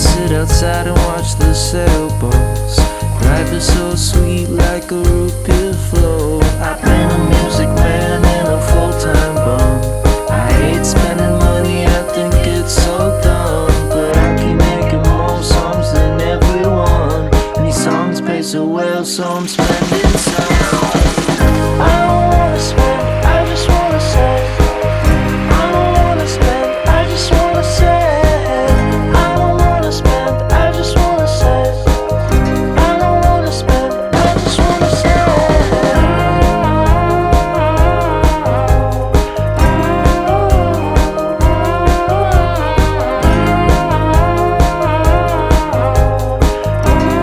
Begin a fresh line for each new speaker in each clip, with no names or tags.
sit outside and watch the sailboats. Life is so sweet like a root beer float. I've been a music man and a full-time bum. I hate spending money, I think it's so dumb. But I keep making more songs than everyone, and these songs pay so well, so I'm spending some. I don't wanna spend, I just wanna save. I don't wanna spend, I just wanna save. I don't wanna spend, I just wanna save. I don't wanna spend, I just wanna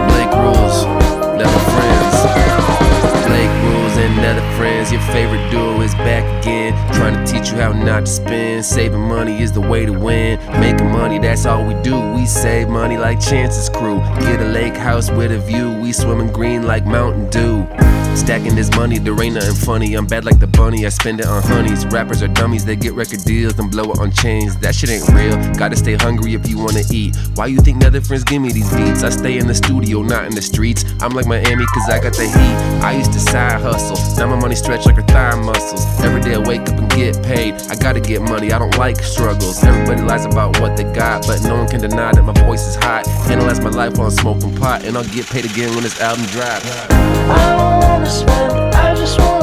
Blake Rules, Netherfriends. Blake Rules and Netherfriends. Your favorite duo is back again, trying to teach you how not to spend. Saving money is the way to win. Making money, that's all we do. We save money like Chance's crew. Get a lake house with a view. We swimming green like Mountain Dew. Stacking this money, there ain't nothing funny. I'm bad like the bunny, I spend it on honeys. Rappers are dummies, they get record deals and blow it on chains. That shit ain't real, gotta stay hungry if you wanna eat. Why you think Netherfriends give me these beats? I stay in the studio, not in the streets. I'm like Miami cause I got the heat. I used to side hustle, now my money stretch like her thigh muscles. Every day I wake up and get paid. I gotta get money, I don't like struggles. Everybody lies about what they got, but no one can deny that my voice is hot. Analyze my life while I'm smoking pot, and I'll get paid again when this album drops.
I don't wanna spend, I just wanna